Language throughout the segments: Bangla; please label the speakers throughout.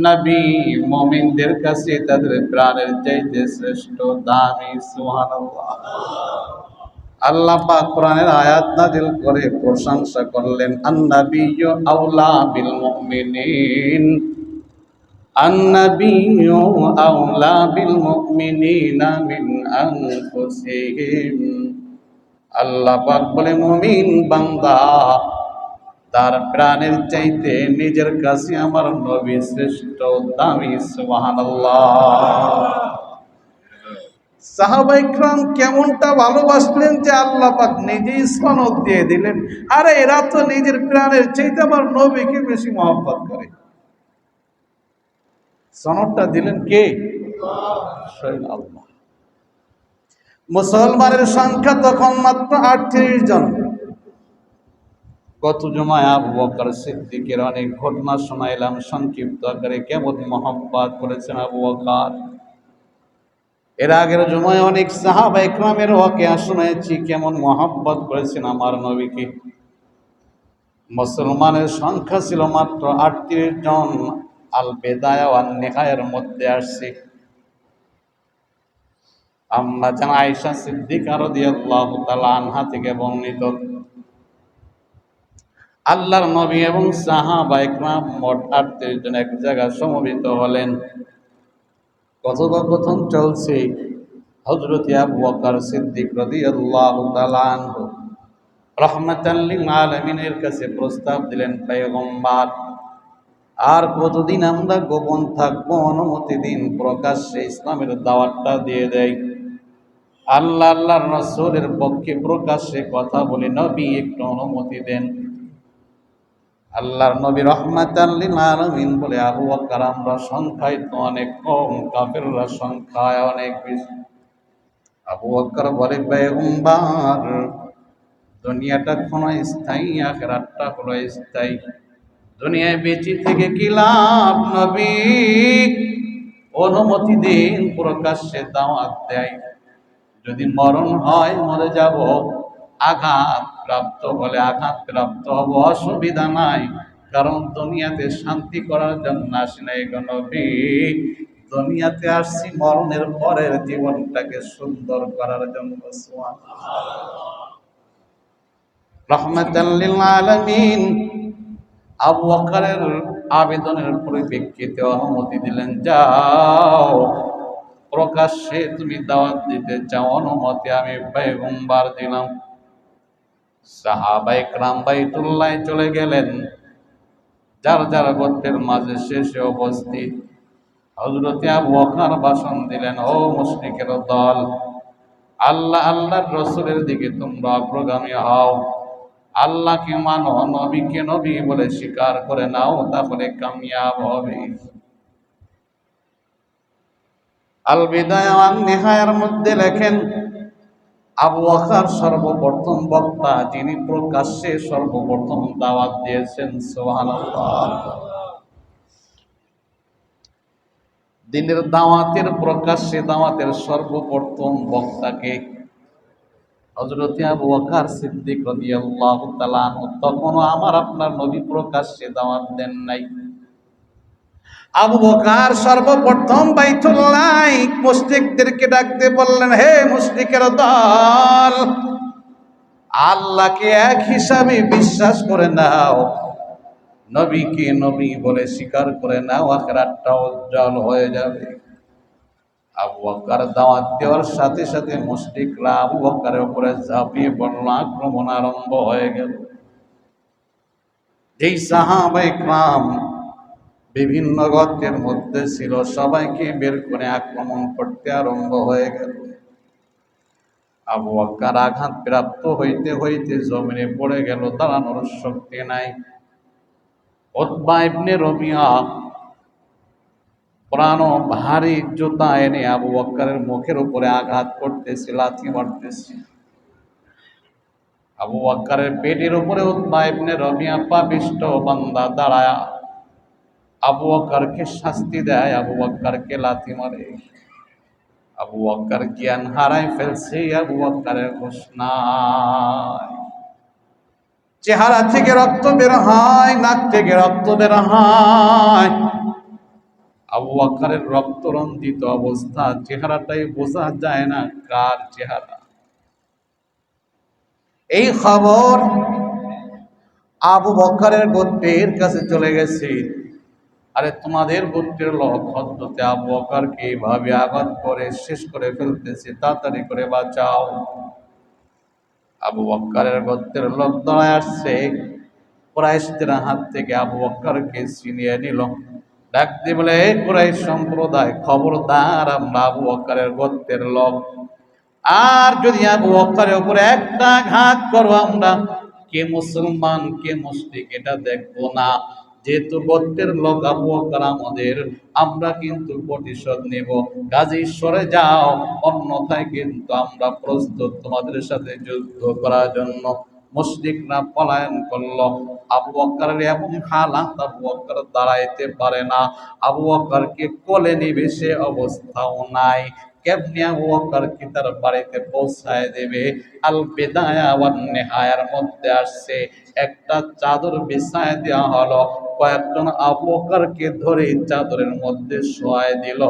Speaker 1: নবী মুমিনদের কাছে তাদের প্রাণের চাইতে শ্রেষ্ঠ, দামি। সুবহানাল্লাহ। আল্লাহ পাক কোরআনের আয়াত নাযিল করে প্রশংসা করলেন, আন-নাবিয়্যু আওলা বিল মুমিনিন, আন-নাবিয়্যু আওলা বিল মুমিনিনা মিন আনফুসিহিম। আল্লাহ পাক বলে, মুমিন বান্দা তার প্রাণের চাইতে নিজের কাছে আমার নবী শ্রেষ্ঠ, দামি। সুবহানাল্লাহ। সাহাবায়ে কেরাম কেমনটা ভালোবাসলেন যে আল্লাহ পাক নিজেই সনদ দিয়ে দিলেন, আরে এরা তো নিজের প্রাণের চাইতে আমার নবীকে বেশি মহব্বত করে। সনদটা দিলেন কে? স্বয়ং আল্লাহ। মুসলমানের সংখ্যা তখন মাত্র 38 জন। গত জুমায় আবু বকর সিদ্দিকের অনেক ঘটনা শোনাইলাম সংক্ষিপ্ত আকারে, কেমন মহব্বত করেছেন আবু বকর। এর আগের জুমায় অনেক সাহাবা ইকরামের ওয়াকিয়া শুনেছি, কেমন মহব্বত করেছেন আমার নবীকে। মুসলমানের সংখ্যা ছিল মাত্র 38 জন। আল বেদায়া ওয়ান নিহায়ার মধ্যে আসছে আম্মা জান আয়েশা সিদ্দিকা রাদিয়াল্লাহু তাআলা আনহা থেকে বর্ণিত, আল্লাহর নবী এবং সাহাবা ইকরাম মোট 38 জন এক জায়গায় সমবেত হলেন। কথোপকথন চলছে। হযরত আবু বকর সিদ্দিক রাদিয়াল্লাহু তাআলা আনহু রাহমাতাল লিল আলামিনের কাছে প্রস্তাব দিলেন, পয়গম্বর আর কতদিন আমরা গোপন থাকবো, অনুমতি দিন, প্রকাশ্যে ইসলামের দাওয়াতটা দিয়ে দেয়। আল্লাহর রাসূলের পক্ষে প্রকাশ্যে কথা বলি, নবী একটু অনুমতি দেন। আল্লাহর নবী রাহমাতাল লিল আলামিন বলে, আবু বকর আমরা সংখ্যায় তো অনেক কম, কাফেররা সংখ্যায় অনেক বেশি। আবু বকর বলে, পয়গম্বর দুনিয়াটা ক্ষণস্থায়ী, আখিরাতটা হলো স্থায়ী। দুনিয়ায় বেঁচে থেকে কি লাভ নবী, অনুমতি দিন, প্রকাশ্যে দাওয়াত দেয়। যদি মরণ হয় মরে যাব, আঘাত প্রাপ্ত হলে আঘাত প্রাপ্ত হব, অসুবিধা নাই, কারণ দুনিয়াতে শান্তি করার জন্য আসি নাই গো নবী, দুনিয়াতে আসছি মরণের পরের জীবনটাকে সুন্দর করার জন্য। রাহমাতাল লিল আলামিন আবু বকরের আবেদনের পরিপ্রেক্ষিতে অনুমতি দিলেন, যাও প্রকাশ্যে তুমি দাওয়াত দিতে চাও, অনুমতি আমি পয়গম্বর দিলাম। সাহাবায়ে কেরাম বাইতুল্লাহ চলে গেলেন, যার যার গোত্রের মাঝে শেষে উপস্থিত। হযরত আবু বকর ভাষণ দিলেন, ও মুশরিকের দল, আল্লাহর রাসূলের দিকে তোমরা অগ্রগামী হও, আল্লাহকে মানো, নবীকে নবী বলে স্বীকার করে নাও, তাহলে কামিয়াব হবে। আল বিদায়া ওয়ান নিহায়ার মধ্যে লেখেন, আবু বকর সর্বপ্রথম বক্তা, যিনি প্রকাশ্যে সর্বপ্রথম দাওয়াত দিয়েছেন। সুবহানাল্লাহ। দিনের দাওয়াতের, প্রকাশ্যে দাওয়াতের সর্বপ্রথম বক্তাকে হযরত আবু বকর সিদ্দিক রাদিয়াল্লাহু তাআলা আনহু। তখনও আমার আপনার নবী প্রকাশ্যে দাওয়াত দেন নাই। আবু বকর সর্বপ্রথম বাইতুল্লাহ মুশরিকদেরকে ডাকতে বললেন, হে মুশরিকের দল, আল্লাহকে এক হিসাবে বিশ্বাস করে নাও, নবীকে নবী বলে স্বীকার করে নাও, আখিরাতটা উজ্জ্বল হয়ে যাবে। আবু বকর দাওয়াত দেওয়ার সাথে সাথে মুশরিকরা আবু বকরের উপরে ঝাঁপিয়ে পড়ল, আক্রমণ আরম্ভ হয়ে গেল। যেই সাহাবায়ে কেরাম বিভিন্ন গোত্রের মধ্যে ছিল, সবাইকে বের করে আক্রমণ করতে আরম্ভ হয়ে গেল। আবু বকর আঘাত প্রাপ্ত হইতে হইতে জমিনে পড়ে গেল, দাঁড়ানোর শক্তি নাই। উতবা ইবনে রবিয়া পুরানো ভারী জুতা এনে আবু বকরের মুখের উপরে আঘাত করতেছে, লাথি মারতেছে। আবু বকরের পেটের উপরে উতবা ইবনে রবিয়া পাপিষ্ঠ বান্দা দাঁড়ায়া আবু বকরকে শাস্তি দেয়, আবু বকরকে লাথি মারে। আবু বকর জ্ঞান হারায় ফেলছে, আবু বকরের হুঁশ নাই। চেহারা থেকে রক্ত বের হয়, নাক থেকে রক্ত বের হয়। আবু বকরের রক্তরঞ্জিত অবস্থা, চেহারাটাই বোঝা যায় না কার চেহারা। এই খবর আবু বকরের গোত্রের কাছে চলে গেছে। আরে তোমাদের গোত্রের লোক হযরতে আবু বকরকে এইভাবে আঘাত করে শেষ করে ফেলতেছে, তাড়াতাড়ি করে বাঁচাও। আবু বকরের গোত্রের লোক দাঁড়ায় আসছে, কুরাইশদের হাত থেকে আবু বকরকে ছিনিয়ে নিল। ডাক দিয়ে বলে, হে কুরাইশ সম্প্রদায়, খবরদার, আমরা আবু বকরের গোত্রের লোক, আর যদি আবু বকরের উপরে একটা আঘাত করো, আমরা কে মুসলমান কে মুশরিক এটা দেখবো না। যেহেতু গোত্রের লোক আবু বকর আমাদের, আমরা কিন্তু প্রতিশোধ নেব। কাজেই সরে যাও, অন্যথায় কিন্তু আমরা প্রস্তুত তোমাদের সাথে যুদ্ধ করার জন্য। মুশরিকরা পলায়ন করলো। আবু বকরের এমন হালাত, আবু বকর দাঁড়াইতে পারে না, আবু বকরকে কোলে নিবে সে অবস্থাও নাই। কেমনি আবু বকর কি তার বাড়িতে পৌঁছায় দেবে? আল বিদায়া ওয়ান নিহায়ার মধ্যে আসছে, একটা চাদর বিছায় দেওয়া হলো, কয়েকজন আবু বকরকে ধরে চাদরের মধ্যে শোয়ায় দিল,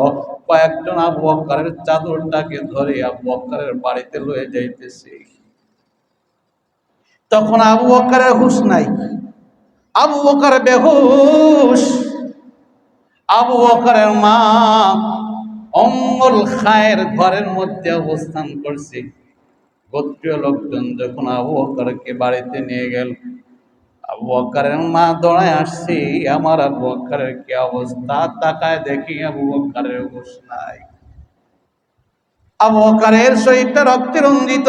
Speaker 1: কয়েকজন আবু বকরের চাদরটাকে ধরে আবু বকরের বাড়িতে লয়ে যাইতেছে। তখন আবু বকরের হুঁশ নাই, আবু বকর বেহুশ। আবু বকরের মা উম্মুল খায়ের ঘরের মধ্যে অবস্থান করছে। গোত্রীয় লোকজন যখন আবু বকরকে বাড়িতে নিয়ে গেল, আবু বকরের মা দৌড়ায় আসছে, আমার আবু বকরের কি অবস্থা। তাকায় দেখি আবু বকরের হুঁশ নাই। আবু বকরের শরীরটা রক্তে রঞ্জিত,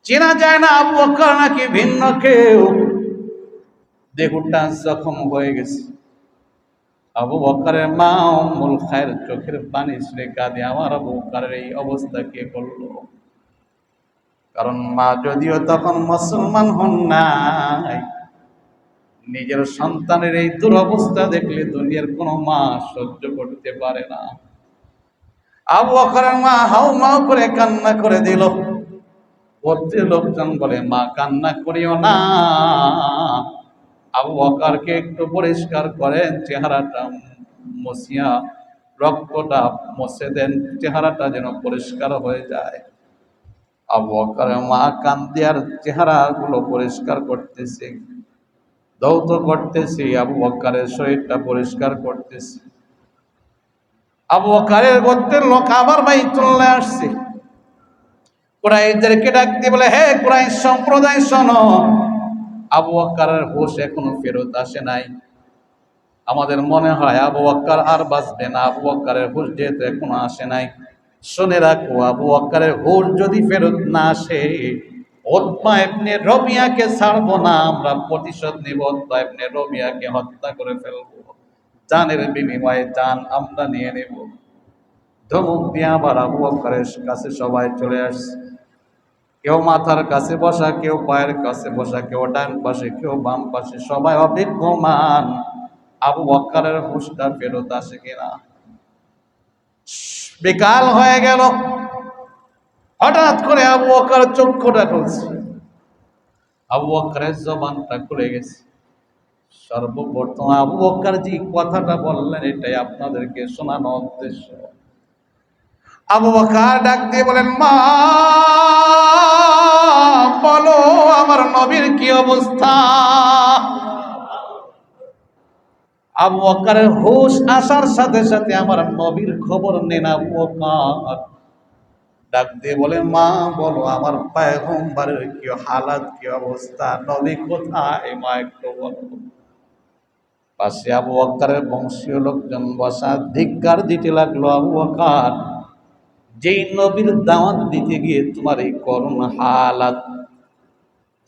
Speaker 1: চেনা যায় না আবু বকর নাকি ভিন্ন কেউ। দেহটা জখম হয়ে গেছে। আবু বকরের মা উম্মুল খায়ের চোখের পানি ছেড়ে কাঁদে, আমার আবু বকরের এই অবস্থা কে করলো? কারণ মা যদিও তখন মুসলমান হন নাই, নিজের সন্তানের এই দুরবস্থা দেখলে দুনিয়ার কোনো মা সহ্য করতে পারে না। আবু বকরের মা হাউ মাউ করে কান্না করে দিল। গোত্রের লোকজন বলে, মা কান্না করিও না, আবু বকরকে একটু পরিষ্কার করেন, চেহারাটা মুছিয়া রক্তটা মুছে দেন, চেহারাটা যেন পরিষ্কার হয়ে যায়। আবু বকরের মা কান্দিয়ার চেহারা গুলো পরিষ্কার করতেছে, ধৌত করতেছে, আবু বকরের শরীরটা পরিষ্কার করতেছে। আবু বকরের গোত্রের লোক আবার বাইতুল্লাহ আসছে। কুরাইশদেরকে ডাক দিয়ে বলে, হে কুরাইশ সম্প্রদায় শোনো, আবু বকরের হুঁশ এখনো ফেরত আসে নাই। আমাদের মনে হয় আবু বকর আর বাঁচবে না, আবু বকরের হুঁশ যেহেতু এখনো আসে নাই। শুনে রাখো, আবু বকরের হুঁশ যদি ফেরত না আসে, উতবা ইবনে রবিয়াকে ছাড়বো না, আমরা প্রতিশোধ নিব, উতবা ইবনে রবিয়াকে হত্যা করে ফেলবো, জানের বিনিময়ে জান আমরা নিয়ে নেব। ধমক দিয়ে আবার আবু বকরের কাছে সবাই চলে আসছে। কেউ মাথার কাছে বসা, কেউ পায়ের কাছে বসা, কেউ ডান পাশে, কেউ বাম পাশে, সবাই অপেক্ষমান আবু বকরের হুঁশটা ফেরত আসে কিনা। বিকাল হয়ে গেল, হঠাৎ করে আবু বকর চক্ষুটা খুলছে, আবু বকরের জবানটা খুলে গেছে। সর্বপ্রথম আবু বকর যে কথাটা বললেন, এটাই আপনাদেরকে শোনানো উদ্দেশ্য। আবু বকর ডাক দিয়ে বলেন, মা বলো আমার নবীর কি অবস্থা। আবু বকরের হুঁশ আসার সাথে সাথে আমার নবীর খবর নেন আবু বকর ডাক দিয়ে বলে, মা বলো আমার পয়গম্বরের কি হালাত, কি অবস্থা, নবী কোথায়, মা একটু বলো। পাশে আবু বকরের বংশীয় লোকজন বসা, ধিক্কার দিতে লাগলো, আবু বকর, যেই নবীর দাওয়াত দিতে গিয়ে তোমার এই করুণ হালাত,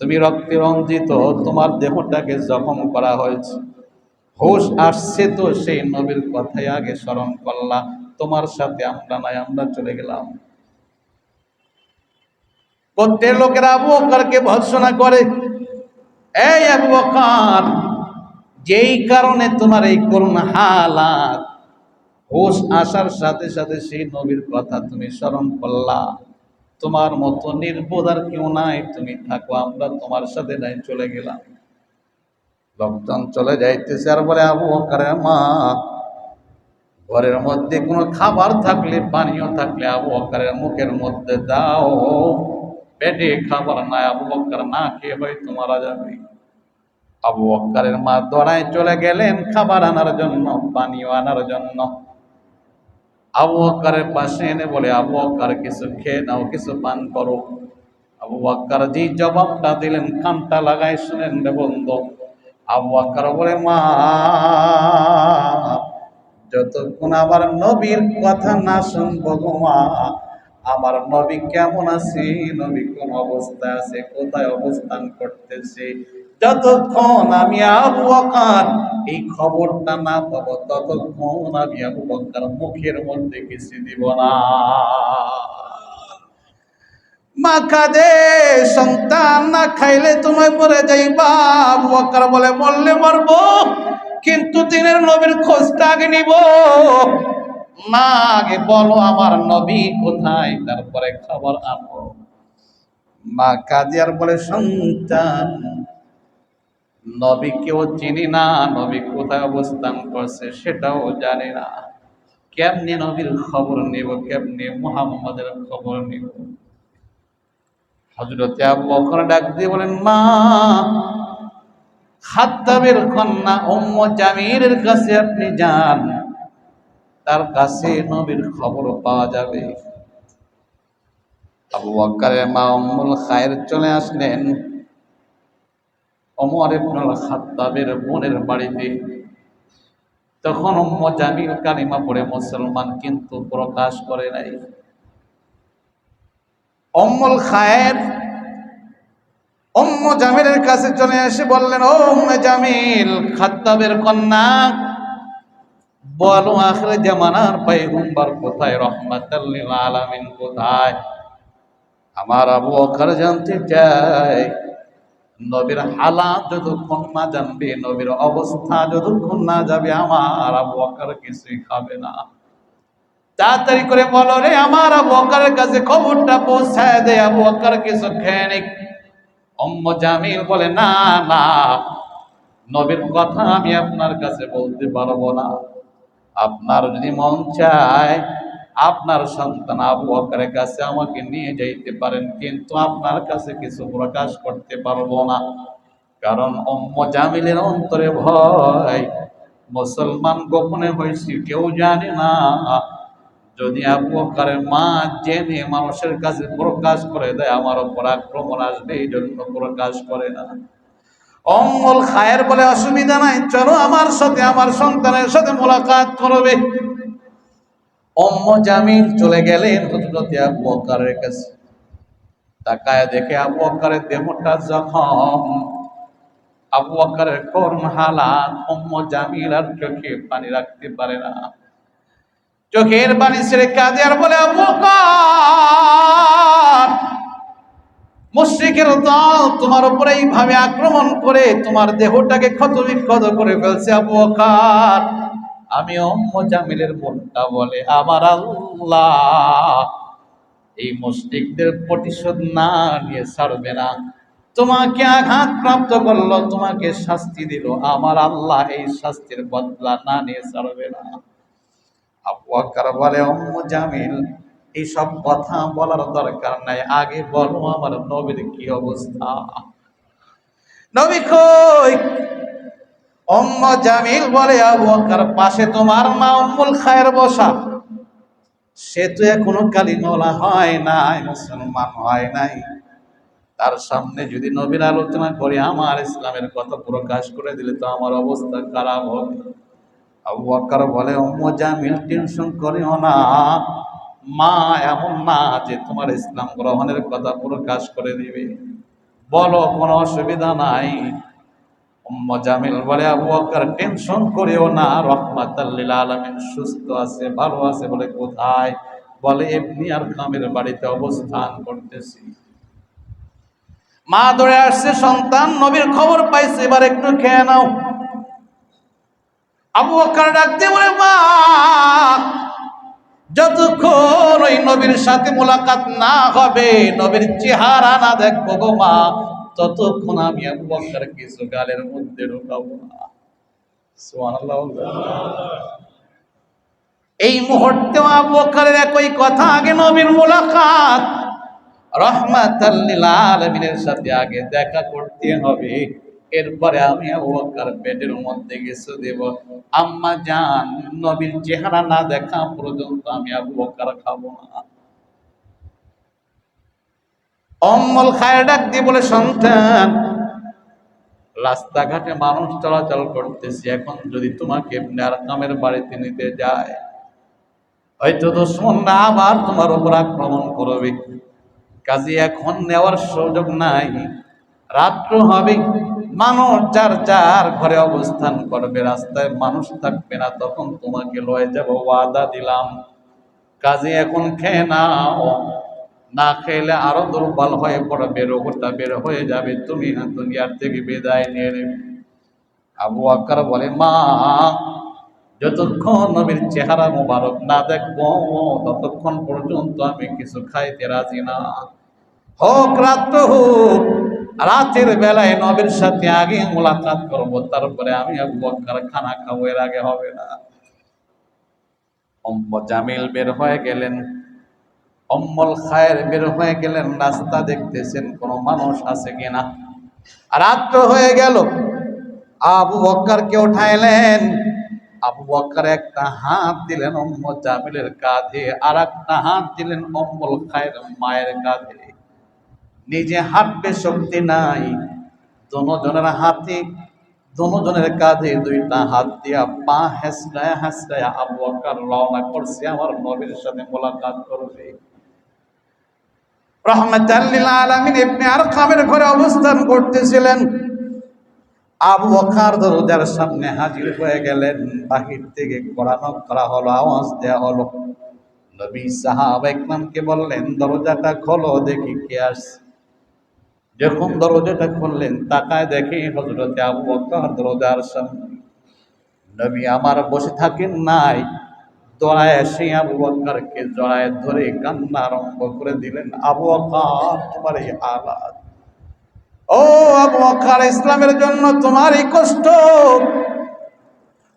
Speaker 1: তুমি রক্তে রঞ্জিত, তোমার দেহটাকে জখম করা হয়েছে, হুঁশ আসছে তো সেই নবীর কথাই আগে স্মরণ করলা, তোমার সাথে আমরা নাই, আমরা চলে গেলাম। গোত্রের লোকেরা আবু বকরকে ভর্ৎসনা করে, এই আবু বকর, যেই কারণে তোমার এই করুণ হালাত, হুঁশ আসার সাথে সাথে সেই নবীর কথা তুমি স্মরণ করলা, তোমার মতো নির্বোধ আর কেউ নাই, তুমি থাকো, আমরা তোমার সাথে নাই, চলে গেলাম। লোকজন চলে যাইতেছে আর বলে, আবু বকরের মা ঘরের মধ্যে কোনো খাবার থাকলে, পানীয় থাকলে আবু বকরের মুখের মধ্যে দাও। পেটে খাবার নাই, আবু বকর না খেয়ে হয়তো মারা যাবে। আবু বকরের মা দৌড়ায় চলে গেলেন খাবার আনার জন্য, পানীয় আনার জন্য। আবু বকরের পাশে এনে বলে, আবু বকর কিছু খেয়ে নাও, কিছু পান করো। আবু বকর যে জবাবটা দিলেন, কানটা লাগাই শুনেন রে বন্ধু। আবু বকর বলে, মা, যতক্ষণ আমার নবীর কথা না শুনবো গো মা, আমার নবী কেমন আছে, নবী কোন অবস্থায় আছে, কোথায় অবস্থান করতেছে, যতক্ষণ আমি আবু বকর এই খবরটা না পাবো, ততক্ষণ আমি আবু বকর মুখের মধ্যে কিছু দিব না। মা কাঁদে, সন্তান না খাইলে তুমি মরে যাইবা। আবু বকর বলে, মরলে মরবো, কিন্তু দিনের নবীর খোঁজটা আগে নিব না। আগে বলো আমার নবী কোথায়, তারপরে খবর আনবো। মা কাঁদে আর বলে, সন্তান, নবী কেউ চিনি না, নবী কোথায় অবস্থান করছে সেটাও জানি না, কেমনে নবীর খবর নিব, কেমনে মুহাম্মাদের খবর নিব। হযরতে আবু বকর ডাক দিয়ে বলেন, মা, খাত্তাবের কন্যা উম্মু জামিলের কাছে আপনি যান, তার কাছে নবীর খবর পাওয়া যাবে। আবু বকরের মা উম্মুল খায়ের চলে আসলেন ওমর ইবনুল খাত্তাবের বোনের বাড়িতে। তখন উম্মু জামিল কালিমা পড়ে মুসলমান, কিন্তু প্রকাশ করে নাই। উম্মুল খায়ের উম্মু জামিলের কাছে চলে এসে বললেন, ও উম্মে জামিল, খাত্তাবের কন্যা, বলো আখির জামানার পয়গম্বর কোথায়, রাহমাতাল লিল আলামিন কোথায়? আমার আবু বকর জানতে চায়, নবীর হালাত যতক্ষণ না জানবে, নবীর অবস্থা যতক্ষণ না যাবে, আমার আবু বকর কিছুই খাবে না। তাড়াতাড়ি করে বলো রে, আমার আবু বকরের কাছে খবরটা পৌঁছায় দে, আবু বকর কিছু খেয়ে নিক। উম্মু জামিল বলে, না না, নবীর কথা আমি আপনার কাছে বলতে পারবো না। আপনার যদি মন চায়, আপনার সন্তান আবু বকরের কাছে আমাকে নিয়ে যাইতে পারেন, কিন্তু আপনার কাছে কিছু প্রকাশ করতে পারবো না। কারণ উম্মু জামিলের অন্তরে ভয়, মুসলমান গোপনে হয়েছি, কেউ জানে না। যদি আবু বকরের মা জেনে মানুষের কাছে প্রকাশ করে দেয়, আমার উপর আক্রমণ আসবে, এই জন্য প্রকাশ করে না। উম্মুল খায়ের বলে, অসুবিধা নাই, চলো আমার সাথে, আমার সন্তানের সাথে মোলাকাত করবে। উম্মু জামিল চলে গেলেন হযরতে আবু বকরের কাছে। তাকায় দেখে আবু বকরের দেহটা জখম, আবু বকরের করুণ হালাত। উম্মু জামিল আর চোখে পানি রাখতে পারে না, চোখের পানি ছেড়ে কাঁদে আর বলে, আবু বকর, মুশরিকের দল তোমার উপরে এইভাবে আক্রমণ করে তোমার দেহটাকে ক্ষতবিক্ষত করে ফেলছে। আবু বকর, আমি উম্মু জামিলের বোনটা বলে, আমার আল্লাহ এই মুশরিকদের প্রতিশোধ না নিয়ে ছাড়বে না। তোমাকে আঘাত প্রাপ্ত করলো, তোমাকে শাস্তি দিল, আমার আল্লাহ এই শাস্তির বদলা না নিয়ে ছাড়বে না। আবু বকর বলে, উম্মু জামিল, এইসব কথা বলার দরকার নাই, আগে বলো আমার নবীর কি অবস্থা, নবী কই? উম্মু জামিল বলে, আবু বকর, পাশে তোমার মা উম্মুল খায়ের বসা, সে তো এখনো কালিমাওয়ালা হয় নাই, মুসলমান হয় নাই। তার সামনে যদি নবীর আলোচনা করি, আমার ইসলামের কথা প্রকাশ করে দিলে তো আমার অবস্থা খারাপ হবে। আবু বকর বলে, উম্মু জামিল, টেনশন করিও না, মা এমন না যে তোমার ইসলাম গ্রহণের কথা প্রকাশ করে দিবে, বলো, কোনো অসুবিধা নাই। উম্মু জামিল বলে, আবু বকর, টেনশন করিও না, রাহমাতাল লিল আলামিন সুস্থ আছে, ভালো আছে। বলে, কোথায়? বলে, ইবনে আরকামের বাড়িতে অবস্থান করতেছি। মা দৌড়ে আসছে, সন্তান নবীর খবর পাইছে, এবার একটু খেয়ে নাও। আবু বকর ডাক দিয়ে বলে, মা, যতক্ষণ ওই নবীর সাথে মোলাকাত না হবে, নবীর চেহারা না দেখবো গো মা, ততক্ষণ আমি আবু বকর কিছু গালের মধ্যে ঢোকাবো না। সুবহানাল্লাহ। এই মুহূর্তে আবু বকরের একই কথা, আগে নবীর মুলাকাত, রাহমাতাল লিল আলামিনের সাথে আগে দেখা করতে হবে, এরপরে আমি আবু বকর পেটের মধ্যে কিছু দেব। আম্মা জান, নবীর চেহারা না দেখা পর্যন্ত আমি আবু বকর খাবো না। উম্মুল খায়ের ডাক দিয়ে বলে, সন্তান, রাস্তাঘাটে মানুষ চলাচল করতেছে, এখন যদি তোমাকে ইবনে আরকামের বাড়িতে নিতে যায়, হয়তো দুশমনরা আবার তোমার উপর আক্রমণ করবে, কাজে এখন নেওয়ার সুযোগ নাই। রাত্র হবে, মানুষ যার যার ঘরে অবস্থান করবে, রাস্তায় মানুষ থাকবে না, তখন তোমাকে লয়ে যাব, ওয়াদা দিলাম। কাজে এখন খেয়ে নাও, না খেলে আরো দুর্বল হয়ে পড়বে, রোগটা বের হয়ে যাবে, তুমি দুনিয়ার থেকে বিদায় নিয়ে নেবে। আবু বকর বলে, মা, যতক্ষণ নবীর চেহারা মোবারক না দেখবো ততক্ষণ পর্যন্ত আমি কিছু খাইতে রাজি না। হোক রাত্র হোক, রাতের বেলায় নবীর সাথে আগে মোলাকাত করব, তারপরে আমি আবু বকর খানা খাবো, এর আগে হবে না। জামিল বের হয়ে গেলেন, উম্মুল খায়ের বের হয়ে গেলেন, রাস্তা দেখতেছেন কোন মানুষ আছে কিনা। রাত্র হয়ে গেল, আবু বকরকে উঠাইলেন। আবু বকর একটা হাত দিলেন জামিলের কাঁধে, আর একটা হাত দিলেন উম্মুল খায়ের মায়ের কাঁধে। নিজে হাঁটবে শক্তি নাই, দোনোজনের হাতে, দোনোজনের কাঁধে দুইটা হাত দিয়া পা হেসড়ায়া হেসড়ায়া আবু বকর রওনা করছে আমার নবীর সাথে মোলাকাত করবে। রাহমাতাল লিল আলামিন ইবনে আরকামের ঘরে অবস্থান করতেছিলেন। আবু বকর দরজার সামনে হাজির হয়ে গেলেন। বাহির থেকে কোরআন করা হলো, আওয়াজ দেয়া হলো। নবী সাহাবা ইকরামকে বললেন, দরজাটা খোলো, দেখি কে আসছে। যখন দরজাটা খুললেন, তাকায় দেখি হযরতে আবু বকর দরজার সামনে। নবী আমার বসে থাকেন নাই, দৌড়ায় এসে আবু বকরকে জড়ায় ধরে কান্না আরম্ভ করে দিলেন। আবু বকর, তোমার এই হালাত, ও আবু বকর, ইসলামের জন্য তোমার এই কষ্ট।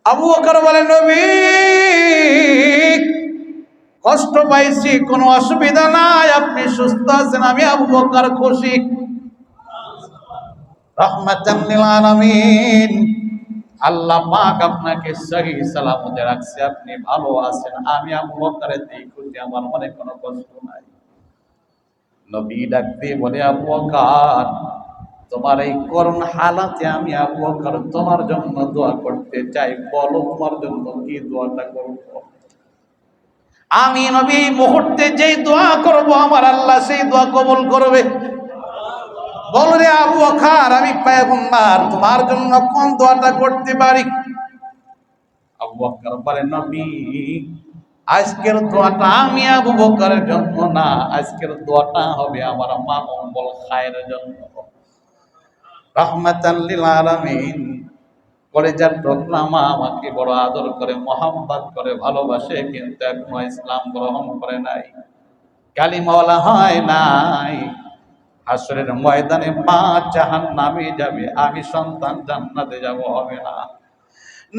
Speaker 1: আবু বকর বলে, নবী, কষ্ট পাইছি, কোনো অসুবিধা নাই, আপনি সুস্থ আছেন, আমি আবু বকর খুশি। রাহমাতাল লিল আলামিন, আল্লাহ পাক আপনাকে সহি সালামতে রাখছে, আপনি ভালো আছেন, আমি আবু বকরের দিক খুশি, আমার মনে কোনো কষ্ট নাই। নবী ডাক দিয়ে বলে, আবু বকর, তোমার এই করুণ হালাতে আমি আবু বকর তোমার জন্য দোয়া করতে চাই, বলো তোমার জন্য কি দোয়াটা করব। আমি নবী এই মুহূর্তে যেই দোয়া করব, আমার আল্লাহ সেই দোয়া কবুল করবে। বল রে আবু বকর, আমি পয়গম্বর, তোমার জন্য কোন দোয়াটা করতে পারি? আবু বকর বলে, নবী, আজকের দোয়াটা আমি আবু বকরের জন্য না, আজকের দোয়াটা হবে আমার মা উম্মুল খায়ের জন্য। রাহমাতাল লিল আলামিন, কলেজার টুকরা মা আমাকে বড় আদর করে, মোহাম্মত করে, ভালোবাসে, কিন্তু এখনো ইসলাম গ্রহণ করে নাই, কালিমাওয়ালা হয় নাই। হাসরের ময়দানে মা জাহান্নামে যাবে, আমি সন্তান জান্নাতে যাব, হবে না।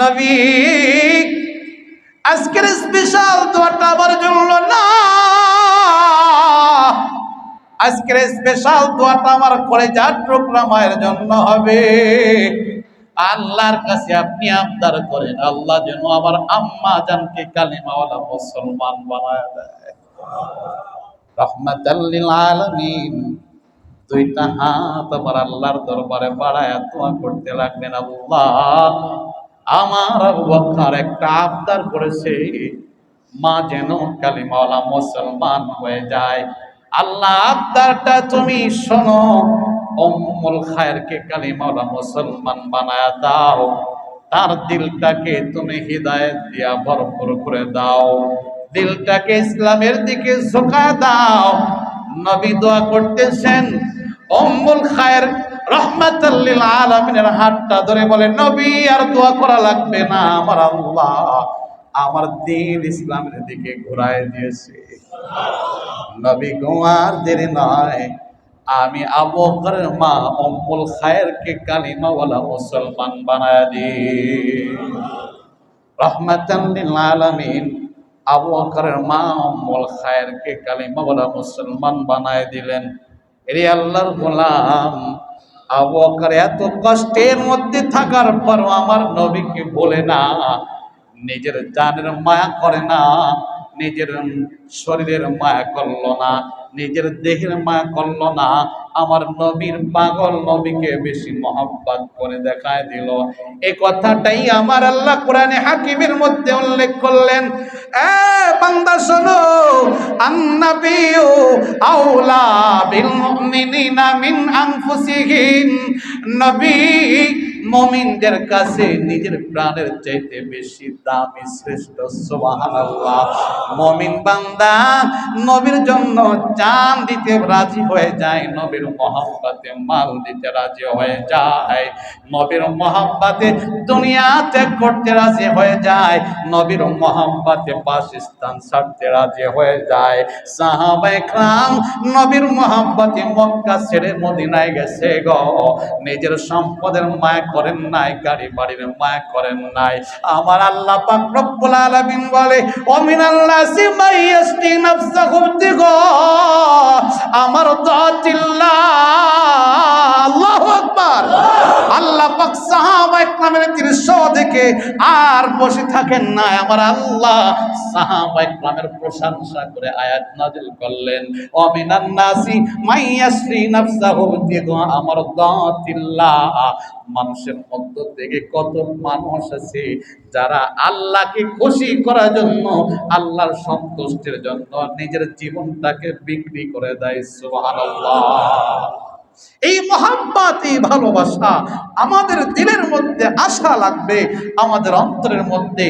Speaker 1: নবী, আজকের স্পেশাল দোয়াটা আমার জন্য না, আজকের স্পেশাল দোয়াটা আমার কলেজার টুকরা মায়ের জন্য হবে। আল্লাহর কাছে আপনি আবদার করেন, আল্লাহ যেন আমার আম্মা জানকে কালিমাওয়ালা মুসলমান বানায় দেয়। রাহমাতাল লিল আলামিন, দুইটা হাত আমার আল্লাহর দরবারে বাড়ায় দোয়া করতে লাগলেন, আল্লাহ, আমার আবু বকর একটা আবদার করেছে, মা যেন কালিমাওয়ালা মুসলমান হয়ে যায়। আল্লাহ, আবদারটা তুমি শোনো, উম্মুল খায়েরকে কালিমাওয়ালা মুসলমান বানায়া দাও, তার দিলটাকে তুমি হিদায়াত দিয়া ভরপুর করে দাও, দিলটাকে ইসলামের দিকে ঝোঁকা দাও। নবী দোয়া করতেছেন, উম্মুল খায়ের রাহমাতাল লিল আলামিনের হাতটা ধরে বলে, নবী, আর দোয়া করা লাগবে না, আমার আল্লাহ আমার দিন ইসলামের দিকে ঘুরায় দিয়েছে। নবী গো, আর দেরি নয়, আমি আবু বকরের মা উম্মুল খায়েরকে কালিমাওয়ালা মুসলমান বানায় দিই। রাহমাতাল লিল আলামিন, আবু বকরের মা উম্মুল খায়েরকে কালিমা বলা মুসলমান বানায় দিলেন। এরে আল্লাহর গোলাম, আবু বকর এত কষ্টের মধ্যে থাকার পরও আমার নবীকে বলে না, নিজের জানের মায়া করে না, নিজের শরীরের মায়া করলো না, নিজের দেহের মায়া করলো না, আমার নবীর পাগল নবীকে বেশি মহব্বত করে দেখায় দিল। এই কথাটাই আমার আল্লাহ কোরআনে হাকিমের মধ্যে উল্লেখ করলেন। এ বান্দা শোনো, আন্নাবিয়্যু আউলা বিল মুমিনিনা মিন আনফুসিহিম, নবী মুমিনদের কাছে নিজের প্রাণের চাইতে বেশি দামি, শ্রেষ্ঠ। সুবহানাল্লাহ। মুমিন বান্দা নবীর জন্য জান দিতে রাজি হয়ে যায়, নবীর মহব্বতে মাল দিতে রাজি হয়ে যায়, নবীর মহব্বতে দুনিয়া ত্যাগ করতে রাজি হয়ে যায়, নবীর মহব্বতে বাসস্থান ছাড়তে রাজি হয়ে যায়। সাহাবায়ে কেরাম নবীর মহব্বতে মক্কা ছেড়ে মদিনায় গেছে গো। নিজের সম্পদের মায়া করেন নাই, গাড়ি বাড়ির মায়া করেন নাই। আমার আল্লাহ পাক রব্বুল আলামিন বলে, ও মিনাল্লাসি মাইয়াসতি নাফসাহু তিগা আমার দাতিল্লাহ। আল্লাহু আকবার। আল্লাহ পাক সাহাবায়ে কেরামের দৃশ্য দেখে আর বসে থাকেন না, আমার আল্লাহ সাহাবায়ে কেরামের প্রশংসা করে আয়াত নাযিল করলেন, ও মিনান্নাসি মাইয়াসরি নাফসাহু তিগা আমার দাতিল্লাহ। মানুষের মধ্য থেকে কত মানুষ আছে যারা আল্লাহকে খুশি করার জন্য, আল্লাহর সন্তুষ্টির জন্য নিজের জীবনটাকে বিক্রি করে দেয়। সুবহানাল্লাহ। এই মহব্বত, এই ভালোবাসা আমাদের দিলের মধ্যে আসা লাগবে, আমাদের অন্তরের মধ্যে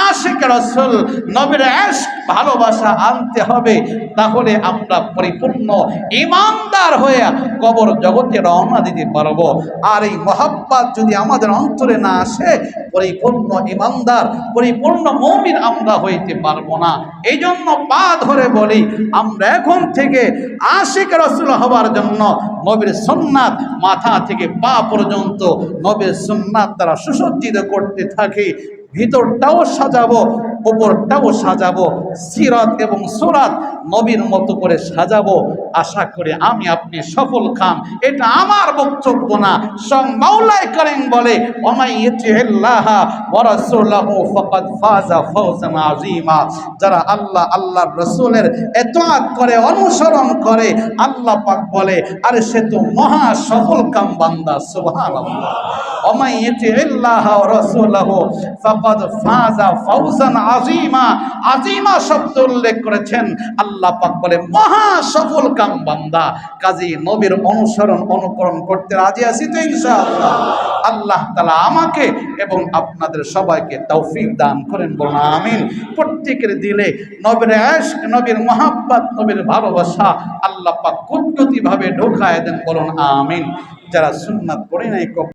Speaker 1: আশিকে রাসূল নবীর ইশক ভালোবাসা আনতে হবে। তাহলে আমরা পরিপূর্ণ ঈমানদার হয়ে কবর জগতে রওনা দিতে পারবো। আর এই মহব্বত যদি আমাদের অন্তরে না আসে, পরিপূর্ণ ঈমানদার, পরিপূর্ণ মুমিন আমরা হইতে পারবো না। এই জন্য পা ধরে বলি, আমরা এখন থেকে আশিকে রাসূল হওয়ার জন্য নবীর সুন্নাত মাথা থেকে পা পর্যন্ত নবীর সুন্নাত দ্বারা সুসজ্জিত করতে থাকি। ভিতরটাও সাজাবো, উপরটাও সাজাবো, সিরাত এবং সুরাত নবীর মতো করে সাজাবো। আশা করি আমি আপনি সফল খান। এটা আমার বক্তব্য না, স্বয়ং মাওলায়ে কারীম বলে, ওমাই ইতিল্লাহ ওয়া রাসূলহু ফাকাদ ফাজা ফাওজান আযীমা। যারা আল্লাহ আল্লাহর রাসূলের ইতাআত করে, অনুসরণ করে, আল্লাহ পাক বলে, আরে সে তো মহা সফল কাম বান্দা। সুবহানাল্লাহ। ওমাই ইতিল্লাহ ওয়া রাসূলহু ফাকাদ ফাজা ফাওজান আযীমা। আযীমা শব্দ উল্লেখ করেছেন, আল্লাহ পাক বলে মহা সফল কাম বান্দা। কাজী নবীর অনুসরণ অনুকরণ করতে রাজি আছি তো ইনশাআল্লাহ। আল্লাহ তাআলা আমাকে এবং আপনাদের সবাইকে তৌফিক দান করেন, বলুন আমিন। প্রত্যেকের দিলে নবীর ইশক, নবীর মহব্বত, নবীর ভালোবাসা আল্লাহ পাক কুদরতি ভাবে ঢোকায় দেন, বলুন আমিন। যারা সুন্নাত পড়ে নাই